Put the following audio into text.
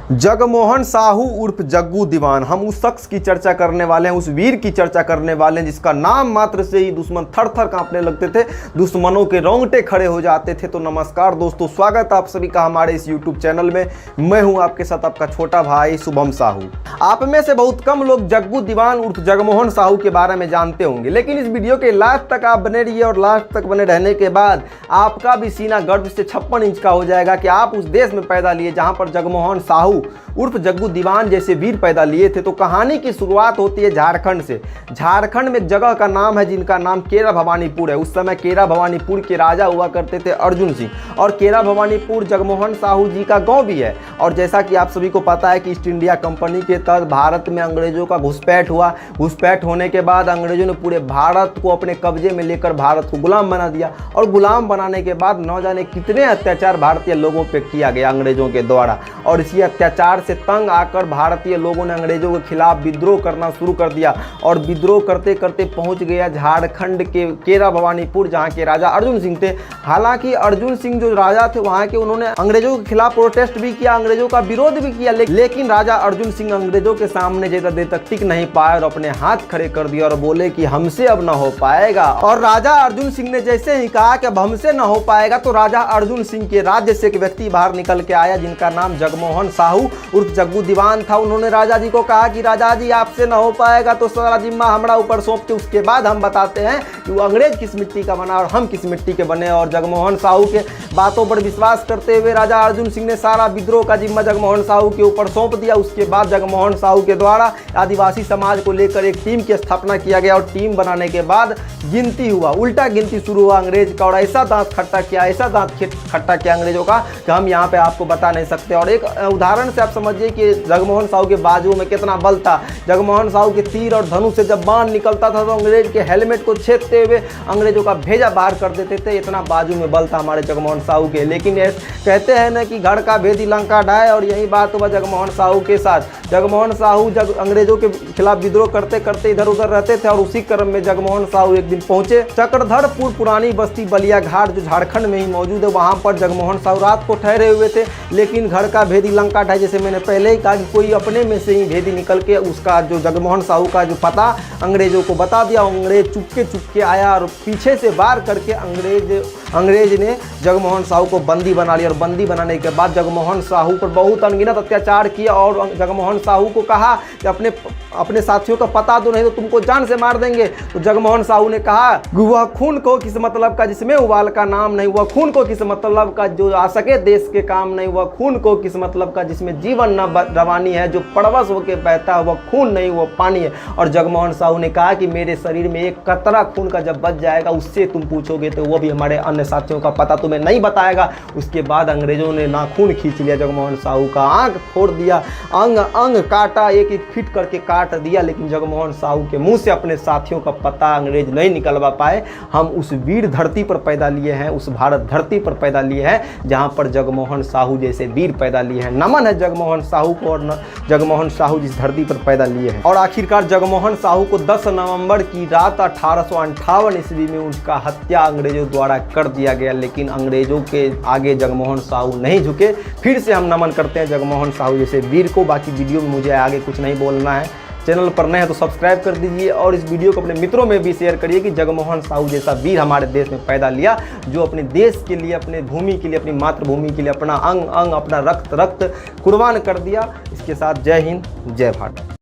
जगमोहन साहू उर्फ जग्गू दीवान, हम उस शख्स की चर्चा करने वाले हैं, उस वीर की चर्चा करने वाले हैं जिसका नाम मात्र से ही दुश्मन थर थर कांपने लगते थे, दुश्मनों के रोंगटे खड़े हो जाते थे। तो नमस्कार दोस्तों, स्वागत आप सभी का हमारे इस YouTube चैनल में। मैं हूं आपके साथ आपका छोटा भाई शुभम साहू। आप में से बहुत कम लोग जग्गू दीवान उर्फ जगमोहन साहू के बारे में जानते होंगे, लेकिन इस वीडियो के लास्ट तक आप बने रहिए और लास्ट तक बने रहने के बाद आपका भी सीना गर्व से 56 इंच का हो जाएगा कि आप उस देश में पैदा लिए जहां पर जगमोहन साहू उर्फ जग्गू दीवान जैसे वीर पैदा लिए थे। तो कहानी की शुरुआत होती है झारखंड से। झारखंड में एक जगह का नाम है जिनका नाम केरा भवानीपुर है। उस समय केरा भवानीपुर के राजा हुआ करते थे अर्जुन सिंह, और केरा भवानीपुर जगमोहन साहू जी का गांव भी है। और जैसा कि आप सभी को पता है कि ईस्ट इंडिया कंपनी के तहत भारत में अंग्रेजों का घुसपैठ हुआ। घुसपैठ होने के बाद अंग्रेजों ने पूरे भारत को अपने कब्जे में लेकर भारत को गुलाम बना दिया, और गुलाम बनाने के बाद न जाने कितने अत्याचार भारतीय लोगों पर किया गया अंग्रेजों के द्वारा। और इसी अत्याचार से तंग आकर भारतीय लोगों ने अंग्रेजों के खिलाफ विद्रोह करना शुरू कर दिया, और विद्रोह करते करते पहुंच गया झारखंड के केरा भवानीपुर, जहां के राजा अर्जुन सिंह थे। हालांकि अर्जुन सिंह जो राजा थे वहां के, उन्होंने अंग्रेजों के खिलाफ प्रोटेस्ट भी किया, अंग्रेजों का विरोध भी किया, लेकिन राजा अर्जुन सिंह अंग्रेजों के सामने ज्यादा देर तक टिक नहीं पाए और अपने हाथ खड़े कर दिया और बोले कि हमसे अब न हो पाएगा। और राजा अर्जुन सिंह ने जैसे ही कहा कि अब हमसे न हो पाएगा, तो राजा अर्जुन सिंह के राज्य से एक व्यक्ति बाहर निकल के आया जिनका नाम जगमोहन साहू उर्फ जग्गू दीवान था। उन्होंने राजा जी को कहा कि राजा जी आपसे न हो पाएगा तो सारा जिम्मा हमारा ऊपर सौंप के उसके बाद हम बताते हैं कि वो अंग्रेज किस मिट्टी का बना और हम किस मिट्टी के बने। और जगमोहन साहू के बातों पर विश्वास करते हुए राजा अर्जुन सिंह ने सारा विद्रोह का जिम्मा जगमोहन साहू के ऊपर सौंप दिया। उसके बाद जगमोहन साहू के द्वारा आदिवासी समाज को लेकर एक टीम की स्थापना किया गया, और टीम बनाने के बाद गिनती हुआ, उल्टा गिनती शुरू हुआ अंग्रेज का, और ऐसा दांत खट्टा किया, ऐसा दांत खट्टा किया अंग्रेजों का कि हम यहाँ पे आपको बता नहीं सकते। और एक उदाहरण से आप समझिए कि जगमोहन साहू के बाजुओं में कितना बल था। जगमोहन साहू के तीर और धनुष से जब बाण निकलता था तो अंग्रेज के हेलमेट को छेदते हुए अंग्रेजों का भेजा बाहर कर देते थे। इतना बाजू में बल था हमारे जगमोहन साहू के। लेकिन कहते हैं ना कि घर का भेदी लंका ढाए, और यही बात हुआ जगमोहन साहू के साथ। जगमोहन साहू जब अंग्रेजों के खिलाफ विद्रोह करते करते इधर उधर रहते थे, और उसी क्रम में जगमोहन साहू एक दिन पहुंचे चक्रधरपुर पुरानी बस्ती बलिया घाट जो झारखंड में ही मौजूद है। वहां पर जगमोहन साहू रात को ठहरे हुए थे, लेकिन घर का भेदी लंका ढाए, जैसे मैंने पहले ही कहा कि कोई अपने में से ही भेदी निकल के उसका जो जगमोहन साहू का जो पता अंग्रेजों को बता दिया। अंग्रेज चुपके आया और पीछे से वार करके अंग्रेज ने जगमोहन साहू को बंदी बना लिया। और बंदी बनाने के बाद जगमोहन साहू पर बहुत अनगिनत अत्याचार किया, और जगमोहन साहू को कहा कि अपने साथियों का पता दो, नहीं तो तुमको जान से मार देंगे। तो जगमोहन साहू ने कहा वह खून को किस मतलब का जिसमें उबाल का नाम नहीं, वह खून को किस मतलब का जो आ सके देश के काम नहीं, वह खून को किस मतलब का जिसमें जीवन न रवानी है, जो परवश होके बहता है वह खून नहीं वह पानी है। और जगमोहन साहू ने कहा कि मेरे शरीर में एक कतरा खून का जब बच जाएगा उससे तुम पूछोगे तो वो भी हमारे अन्य साथियों का पता तुम्हें नहीं बताएगा। उसके बाद अंग्रेजों ने नाखून खींच लिया जगमोहन साहू का, आंख फोड़ दिया, अंग अंग काटा, एक एक फिट करके काट दिया। लेकिन जगमोहन साहू के मुंह से अपने साथियों का पता अंग्रेज नहीं निकलवा पाए। हम उस वीर धरती पर पैदा लिए हैं, उस भारत धरती पर पैदा लिए हैं जहां पर जगमोहन साहू जैसे वीर पैदा लिए हैं। नमन है जगमोहन साहू को, और जगमोहन साहू जिस धरती पर पैदा लिए हैं। और आखिरकार जगमोहन साहू को 10 नवंबर की रात 1858 ईस्वी में उनका हत्या अंग्रेजों द्वारा कर दिया गया। लेकिन अंग्रेजों के आगे जगमोहन साहू नहीं झुके। फिर से हम नमन करते हैं जगमोहन साहू जैसे वीर को। बाकी वीडियो में मुझे आगे कुछ नहीं बोलना है। चैनल पर नए हैं तो सब्सक्राइब कर दीजिए, और इस वीडियो को अपने मित्रों में भी शेयर करिए कि जगमोहन साहू जैसा वीर हमारे देश में पैदा लिया, जो अपने देश के लिए, अपने भूमि के लिए, अपनी मातृभूमि के लिए अपना अंग अंग, अपना रक्त कुर्बान कर दिया। इसके साथ जय हिंद, जय भारत।